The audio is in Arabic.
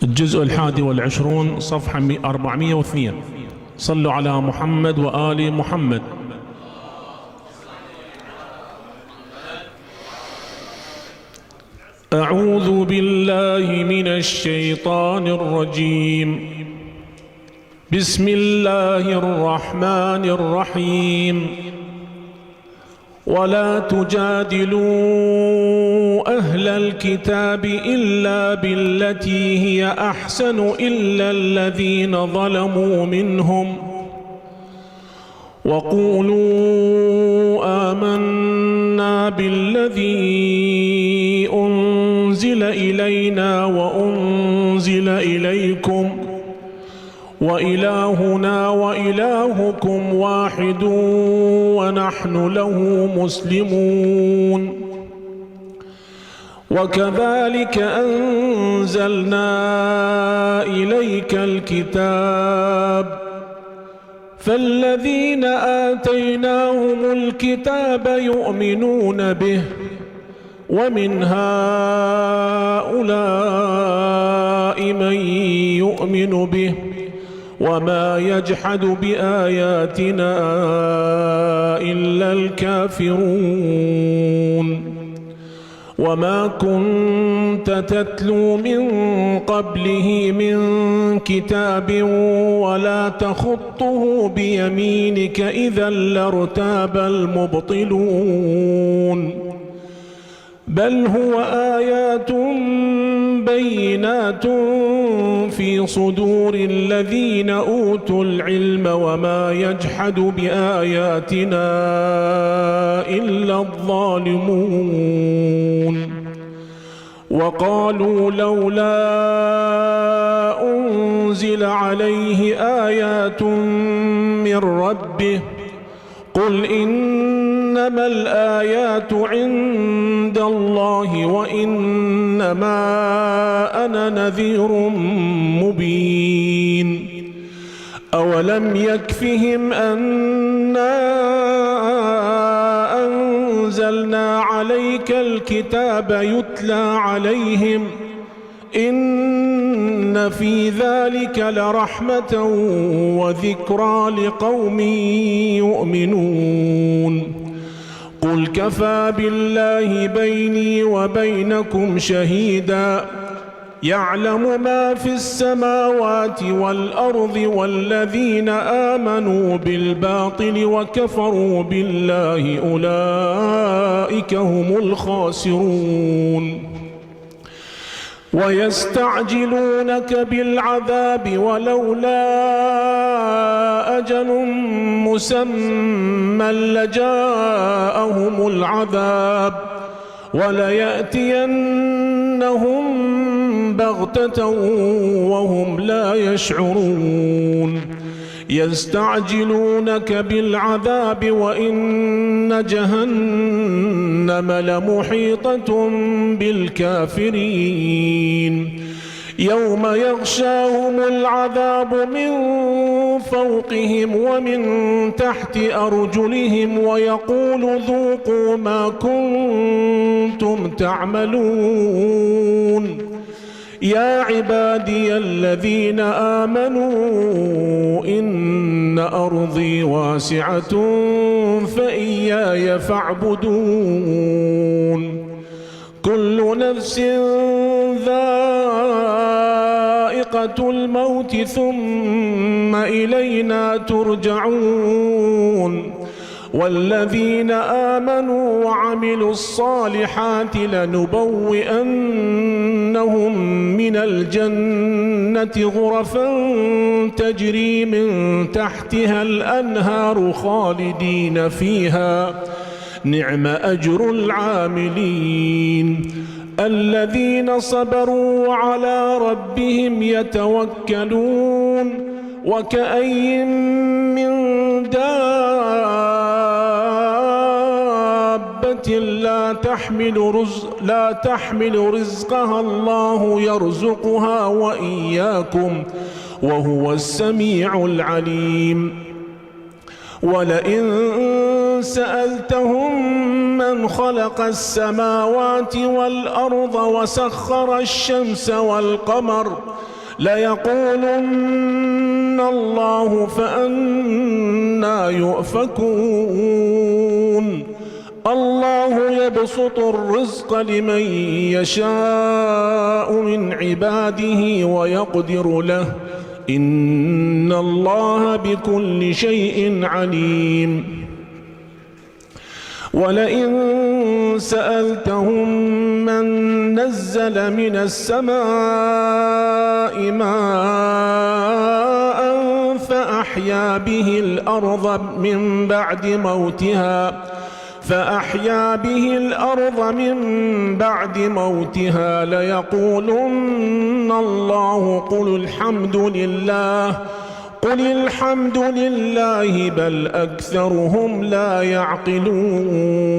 الجزء 21 صفحة 402. صلوا على محمد وآل محمد. أعوذ بالله من الشيطان الرجيم. بسم الله الرحمن الرحيم. ولا تجادلوا أهل الكتاب إلا بالتي هي أحسن إلا الذين ظلموا منهم وقولوا آمنا بالذي أنزل إلينا وأنزل إليكم وإلهنا وإلهكم واحد ونحن له مسلمون. وكذلك أنزلنا إليك الكتاب فالذين آتيناهم الكتاب يؤمنون به ومن هؤلاء من يؤمن به وما يجحد بآياتنا إلا الكافرون. وما كنت تتلو من قبله من كتاب ولا تخطه بيمينك إذا لارتاب المبطلون. بل هو آيات بينات في صدور الذين أوتوا العلم وما يجحد بآياتنا إلا الظالمون. وقالوا لولا أنزل عليه آيات من ربه قل إنما الآيات عند الله وإنما أنا نذير مبين. أولم يكفهم أنا أنزلنا عليك الكتاب يتلى عليهم إن في ذلك لرحمة وذكرى لقوم يؤمنون. قل كفى بالله بيني وبينكم شهيدا يعلم ما في السماوات والأرض والذين آمنوا بالباطل وكفروا بالله أولئك هم الخاسرون. ويستعجلونك بالعذاب ولولا أجل مسمى لجاءهم العذاب وليأتينهم بغتة وهم لا يشعرون. يستعجلونك بالعذاب وإن جهنم لمحيطة بالكافرين. يوم يغشاهم العذاب من فوقهم ومن تحت أرجلهم ويقول ذوقوا ما كنتم تعملون. يا عبادي الذين آمنوا إن أرضي واسعة فإياي فاعبدون. كل نفس ذائقة الموت ثم إلينا ترجعون. والذين آمنوا وعملوا الصالحات لنبوئنهم من الجنة غرفا تجري من تحتها الأنهار خالدين فيها نعم أجر العاملين. الذين صبروا وعلى ربهم يتوكلون. وكأي من دابة لا تحمل رزقها الله يرزقها وإياكم وهو السميع العليم. ولئن سألتهم من خلق السماوات والأرض وسخر الشمس والقمر ليقولن الله فأنى يؤفكون الله يبسط الرزق لمن يشاء من عباده ويقدر له إن الله بكل شيء عليم ولئن سألتهم من نزل من السماء ماء فأحيا به الأرض من بعد موتها ليقولن الله قل الحمد لله بل أكثرهم لا يعقلون